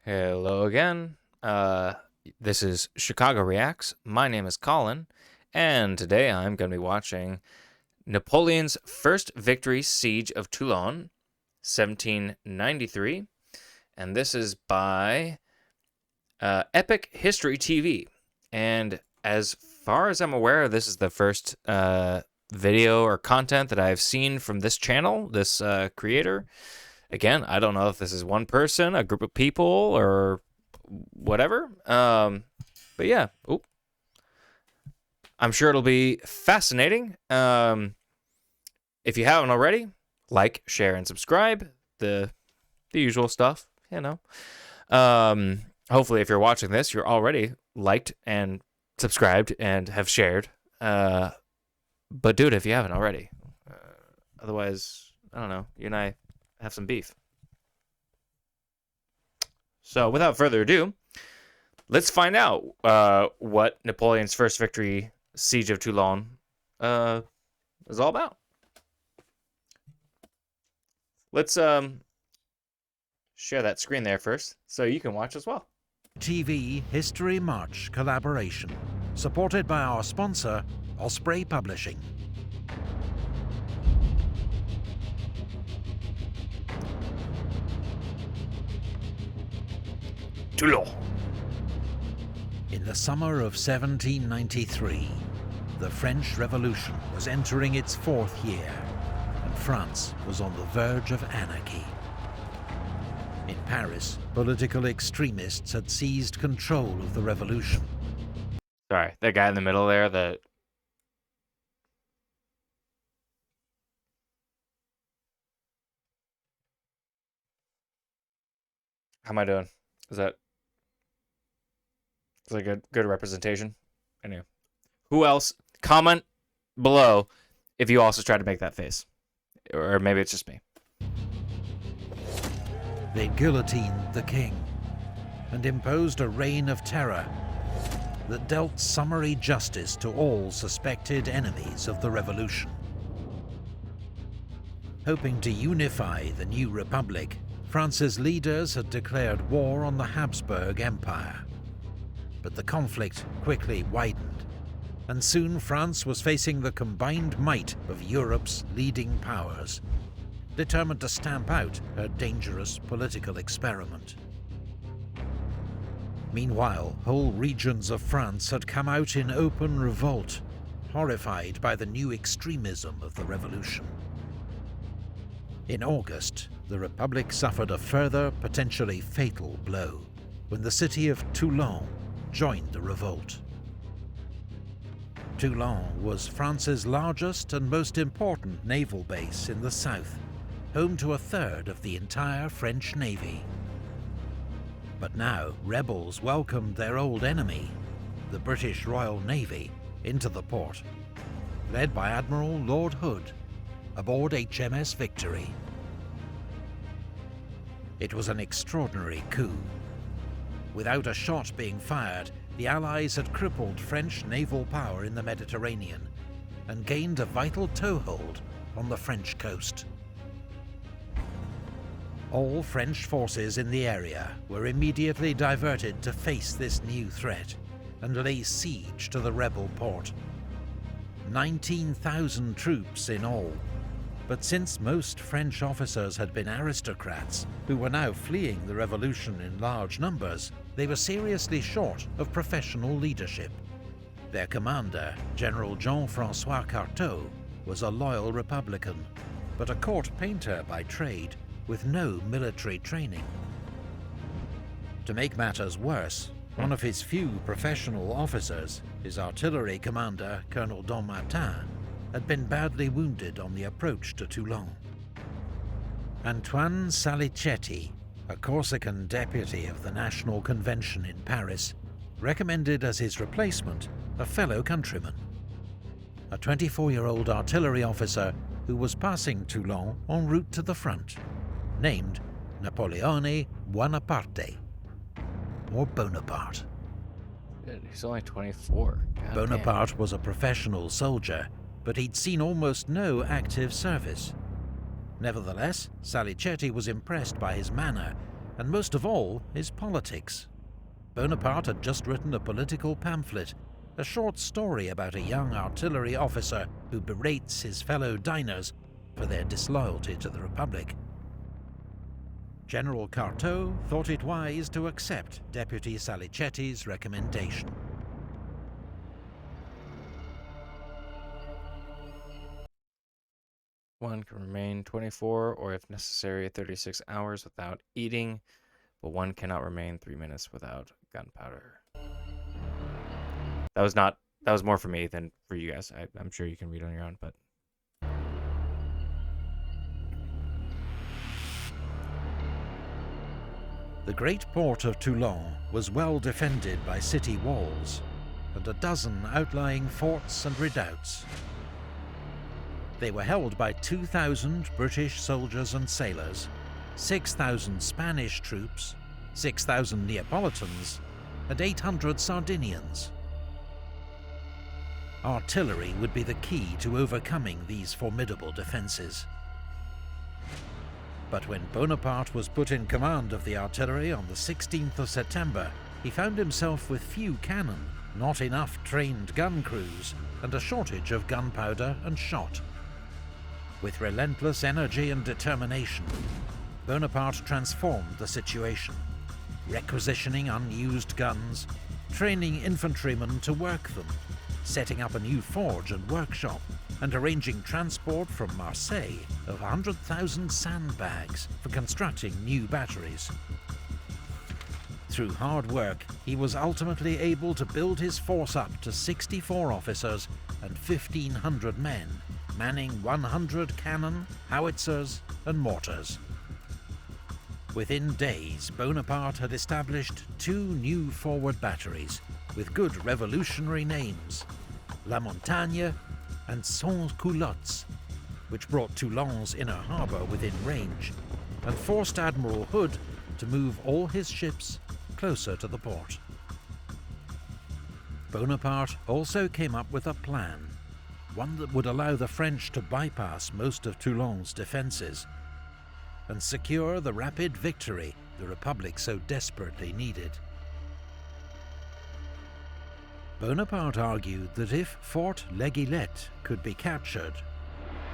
Hello again. This is Chicago Reacts. My name is Colin, and today I'm going to be watching Napoleon's First Victory Siege of Toulon, 1793, and this is by Epic History TV. And as far as I'm aware, this is the first video or content that I've seen from this channel, this creator. Again, I don't know if this is one person, a group of people, or whatever. But yeah, I'm sure it'll be fascinating. If you haven't already, like, share, and subscribe. The usual stuff, you know. Hopefully, if you're watching this, you're already liked and subscribed and have shared. But do it if you haven't already. Otherwise, I don't know. You and I have some beef. So without further ado, let's find out what Napoleon's First Victory Siege of Toulon is all about. Let's share that screen there first so you can watch as well. TV History March collaboration, supported by our sponsor, Osprey Publishing. Toulon. In the summer of 1793, the French Revolution was entering its fourth year, and France was on the verge of anarchy. In Paris, political extremists had seized control of the revolution. Sorry, that guy in the middle there, that... How am I doing? Is that a good representation? Anyway. Who else? Comment below if you also try to make that face. Or maybe it's just me. They guillotined the king and imposed a reign of terror that dealt summary justice to all suspected enemies of the revolution. Hoping to unify the new republic, France's leaders had declared war on the Habsburg Empire. But the conflict quickly widened, and soon France was facing the combined might of Europe's leading powers, determined to stamp out her dangerous political experiment. Meanwhile, whole regions of France had come out in open revolt, horrified by the new extremism of the revolution. In August, the Republic suffered a further, potentially fatal blow, when the city of Toulon joined the revolt. Toulon was France's largest and most important naval base in the south, home to a third of the entire French Navy. But now, rebels welcomed their old enemy, the British Royal Navy, into the port, led by Admiral Lord Hood, aboard HMS Victory. It was an extraordinary coup. Without a shot being fired, the Allies had crippled French naval power in the Mediterranean and gained a vital toehold on the French coast. All French forces in the area were immediately diverted to face this new threat and lay siege to the rebel port. 19,000 troops in all. But since most French officers had been aristocrats who were now fleeing the revolution in large numbers, they were seriously short of professional leadership. Their commander, General Jean-François Carteau, was a loyal Republican, but a court painter by trade with no military training. To make matters worse, one of his few professional officers, his artillery commander, Colonel Martin, had been badly wounded on the approach to Toulon. Antoine Salicetti, a Corsican deputy of the National Convention in Paris, recommended as his replacement a fellow countryman, a 24-year-old artillery officer who was passing Toulon en route to the front, named Napoleon Bonaparte, or Bonaparte. He's only 24. God Bonaparte damn. was a professional soldier, but he'd seen almost no active service. Nevertheless, Salicetti was impressed by his manner and most of all, his politics. Bonaparte had just written a political pamphlet, a short story about a young artillery officer who berates his fellow diners for their disloyalty to the Republic. General Carteau thought it wise to accept Deputy Salicetti's recommendation. One can remain 24 or, if necessary, 36 hours without eating, but one cannot remain 3 minutes without gunpowder. That was more for me than for you guys. I'm sure you can read on your own, but The great port of Toulon was well defended by city walls and a dozen outlying forts and redoubts. They were held by 2,000 British soldiers and sailors, 6,000 Spanish troops, 6,000 Neapolitans, and 800 Sardinians. Artillery would be the key to overcoming these formidable defences. But when Bonaparte was put in command of the artillery on the 16th of September, he found himself with few cannon, not enough trained gun crews, and a shortage of gunpowder and shot. With relentless energy and determination, Bonaparte transformed the situation, requisitioning unused guns, training infantrymen to work them, setting up a new forge and workshop, and arranging transport from Marseille of 100,000 sandbags for constructing new batteries. Through hard work, he was ultimately able to build his force up to 64 officers and 1,500 men, manning 100 cannon, howitzers, and mortars. Within days, Bonaparte had established 2 new forward batteries with good revolutionary names, La Montagne and Sans Culottes, which brought Toulon's inner harbour within range and forced Admiral Hood to move all his ships closer to the port. Bonaparte also came up with a plan, one that would allow the French to bypass most of Toulon's defences and secure the rapid victory the Republic so desperately needed. Bonaparte argued that if Fort L'Aiguillette could be captured,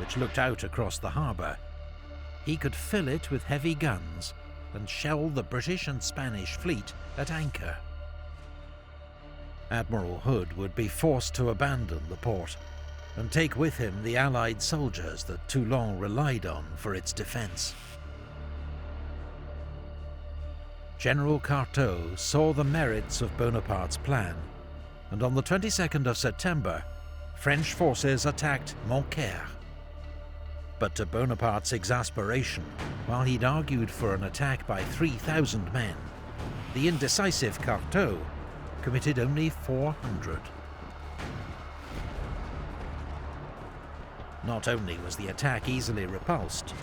which looked out across the harbour, he could fill it with heavy guns and shell the British and Spanish fleet at anchor. Admiral Hood would be forced to abandon the port and take with him the Allied soldiers that Toulon relied on for its defence. General Carteau saw the merits of Bonaparte's plan, and on the 22nd of September, French forces attacked Montcaire. But to Bonaparte's exasperation, while he'd argued for an attack by 3,000 men, the indecisive Carteau committed only 400. Not only was the attack easily repulsed,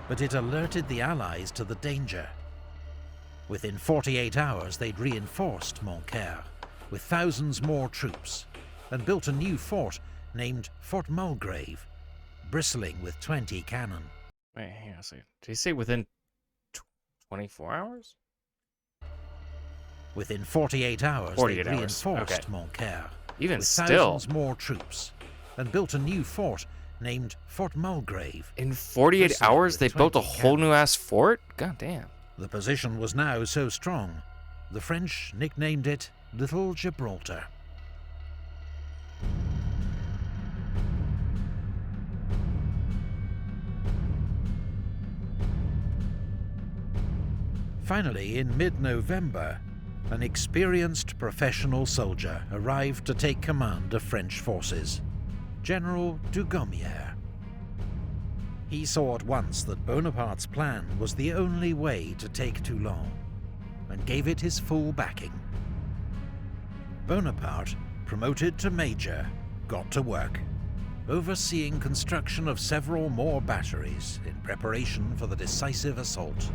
but it alerted the Allies to the danger. Within 48 hours, they'd reinforced Montcaire with thousands more troops and built a new fort named Fort Mulgrave, bristling with 20 cannon. Wait, hang on a second. Did he say within 24 hours? Within 48 hours, 48 they hours. reinforced Okay. Montcaire Even with still, thousands more troops and built a new fort named Fort Mulgrave. in 48 bristling hours, with they built a 20 whole cannon. new ass fort? God damn. The position was now so strong, the French nicknamed it Little Gibraltar. Finally, in mid-November, an experienced professional soldier arrived to take command of French forces, General Dugommier. He saw at once that Bonaparte's plan was the only way to take Toulon, and gave it his full backing. Bonaparte, promoted to major, got to work, overseeing construction of several more batteries in preparation for the decisive assault.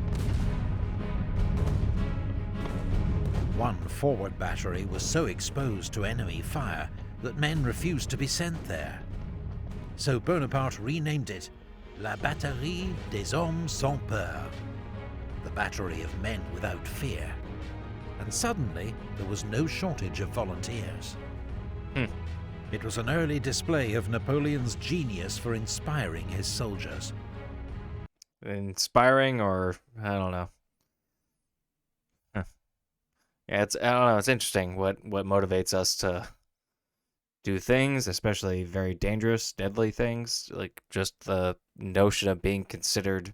One forward battery was so exposed to enemy fire that men refused to be sent there. So Bonaparte renamed it La Batterie des Hommes Sans Peur, the battery of men without fear. And suddenly, there was no shortage of volunteers. It was an early display of Napoleon's genius for inspiring his soldiers. Inspiring, or I don't know. Yeah, I don't know. It's interesting what motivates us to do things, especially very dangerous, deadly things. Like just the notion of being considered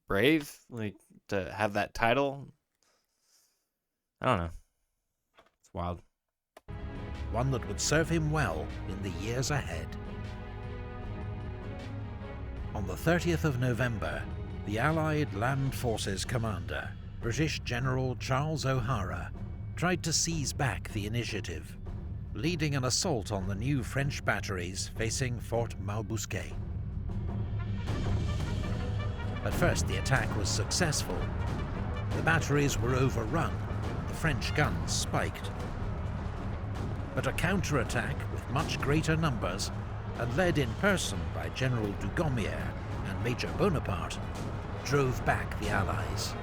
brave, like to have that title. I don't know. It's wild. One that would serve him well in the years ahead. On the 30th of November, the Allied Land Forces commander, British General Charles O'Hara, tried to seize back the initiative, leading an assault on the new French batteries facing Fort Malbousquet. At first, the attack was successful. The batteries were overrun, the French guns spiked. But a counterattack with much greater numbers, and led in person by General Dugommier and Major Bonaparte, drove back the Allies.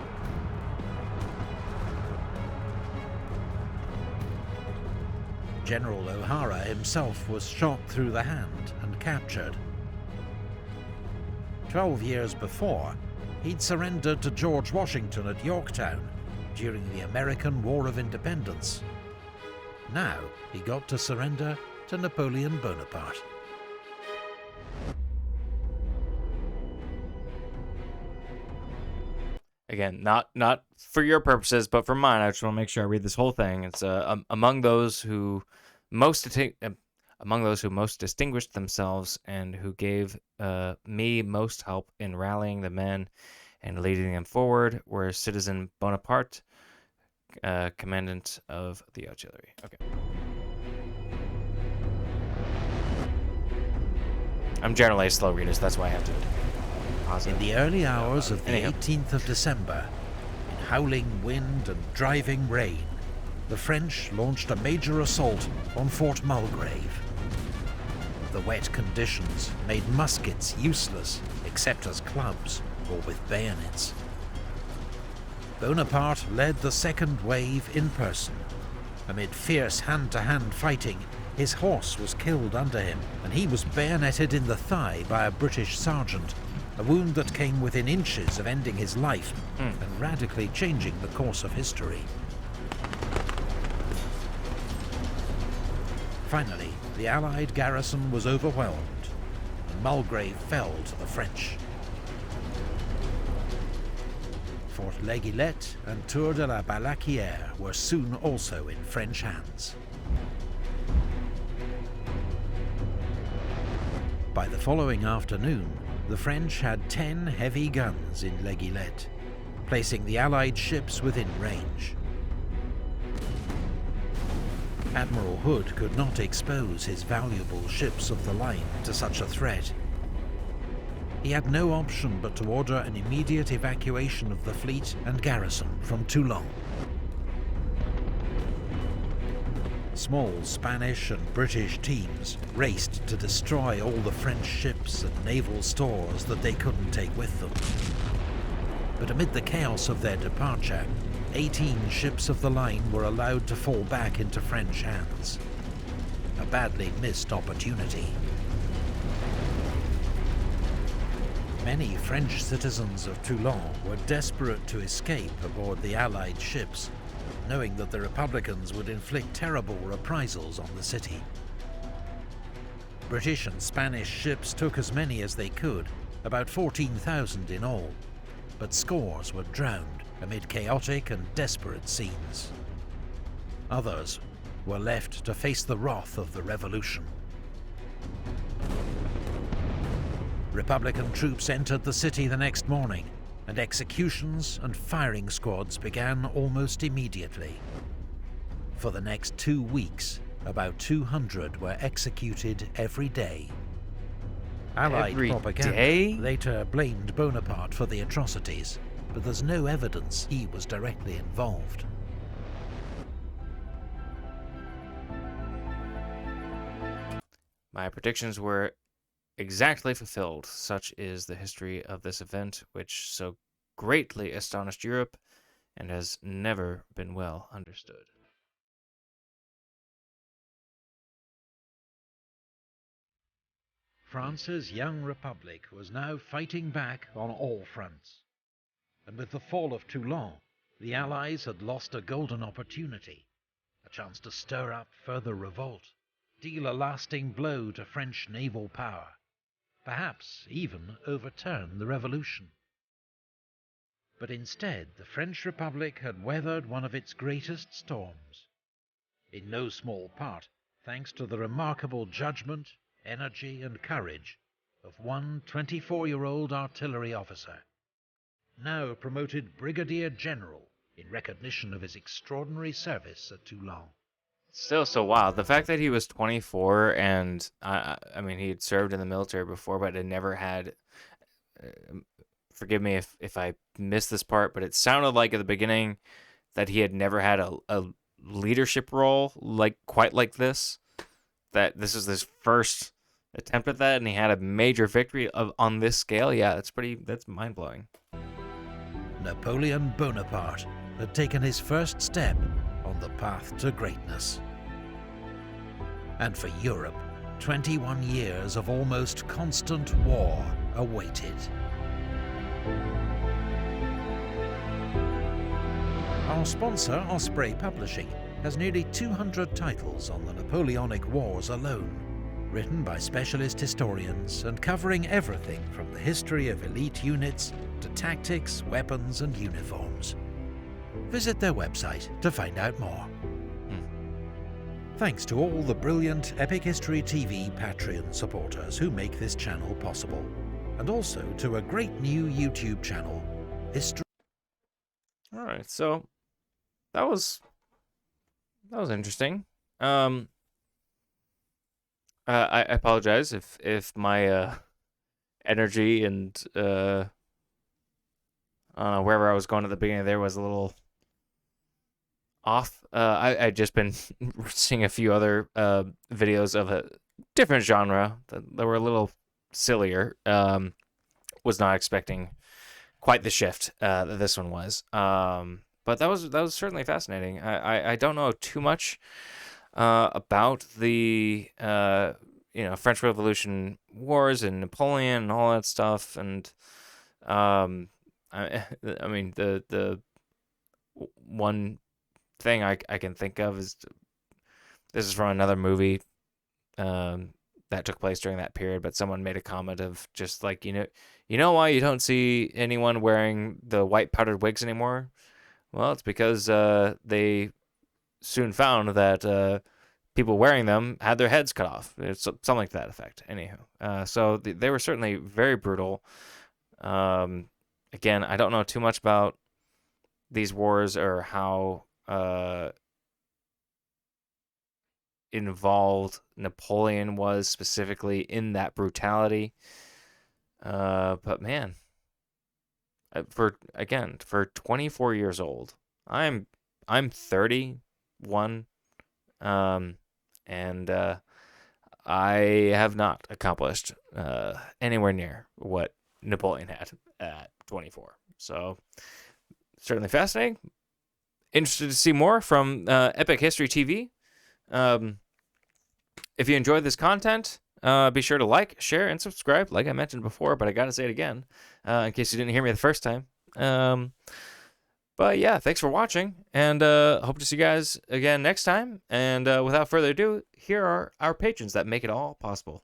General O'Hara himself was shot through the hand and captured. 12 years before, he'd surrendered to George Washington at Yorktown during the American War of Independence. Now he got to surrender to Napoleon Bonaparte. Again, not for your purposes, but for mine. I just want to make sure I read this whole thing. It's among those who most distinguished themselves and who gave me most help in rallying the men and leading them forward were Citizen Bonaparte, commandant of the artillery. Okay. I'm generally a slow reader, so that's why I have to pause it. In the early hours of the Anyhow. 18th of December, in howling wind and driving rain, the French launched a major assault on Fort Mulgrave. The wet conditions made muskets useless except as clubs or with bayonets. Bonaparte led the second wave in person. Amid fierce hand-to-hand fighting, his horse was killed under him, and he was bayoneted in the thigh by a British sergeant, a wound that came within inches of ending his life and radically changing the course of history. Finally, the Allied garrison was overwhelmed, and Mulgrave fell to the French. Fort L'Aiguillette and Tour de la Balaquière were soon also in French hands. By the following afternoon, the French had 10 heavy guns in L'Aiguillette, placing the Allied ships within range. Admiral Hood could not expose his valuable ships of the line to such a threat. He had no option but to order an immediate evacuation of the fleet and garrison from Toulon. Small Spanish and British teams raced to destroy all the French ships and naval stores that they couldn't take with them. But amid the chaos of their departure, 18 ships of the line were allowed to fall back into French hands. A badly missed opportunity. Many French citizens of Toulon were desperate to escape aboard the Allied ships, knowing that the Republicans would inflict terrible reprisals on the city. British and Spanish ships took as many as they could, about 14,000 in all, but scores were drowned amid chaotic and desperate scenes. Others were left to face the wrath of the revolution. Republican troops entered the city the next morning, and executions and firing squads began almost immediately. For the next 2 weeks, about 200 were executed every day. Allied propaganda later blamed Bonaparte for the atrocities, but there's no evidence he was directly involved. My predictions were exactly fulfilled. Such is the history of this event, which so greatly astonished Europe and has never been well understood. France's young republic was now fighting back on all fronts. And with the fall of Toulon, the Allies had lost a golden opportunity, a chance to stir up further revolt, deal a lasting blow to French naval power, perhaps even overturn the revolution. But instead, the French Republic had weathered one of its greatest storms, in no small part thanks to the remarkable judgment, energy and courage of one 24-year-old artillery officer, now promoted Brigadier General in recognition of his extraordinary service at Toulon. Still so wild. The fact that he was 24 and, I mean, he had served in the military before, but had never had, forgive me if I missed this part, but it sounded like at the beginning that he had never had a leadership role quite like this, that this is his first attempt at that, and he had a major victory on this scale. Yeah, that's mind-blowing. Napoleon Bonaparte had taken his first step on the path to greatness. And for Europe, 21 years of almost constant war awaited. Our sponsor, Osprey Publishing, has nearly 200 titles on the Napoleonic Wars alone, written by specialist historians and covering everything from the history of elite units to tactics, weapons and uniforms. Visit their website to find out more. Thanks to all the brilliant Epic History TV Patreon supporters who make this channel possible, and also to a great new YouTube channel, History. All right, so that was interesting. I apologize if my energy and wherever I was going at the beginning there was a little off. I'd just been seeing a few other videos of a different genre that were a little sillier. Was not expecting quite the shift that this one was. But that was certainly fascinating. I don't know too much about the French Revolution wars and Napoleon and all that stuff, and I mean the one thing I can think of is this is from another movie that took place during that period, but someone made a comment of just like, you know why you don't see anyone wearing the white powdered wigs anymore? Well, it's because they soon found that people wearing them had their heads cut off. It's something like that effect. Anywho, so they were certainly very brutal. Again, I don't know too much about these wars or how involved Napoleon was specifically in that brutality. But man, for 24 years old, I'm 31, and I have not accomplished anywhere near what Napoleon had at 24. So certainly fascinating. Interested to see more from Epic History TV. If you enjoyed this content, be sure to like, share, and subscribe, like I mentioned before, but I got to say it again in case you didn't hear me the first time. But yeah, thanks for watching, and hope to see you guys again next time. And without further ado, here are our patrons that make it all possible.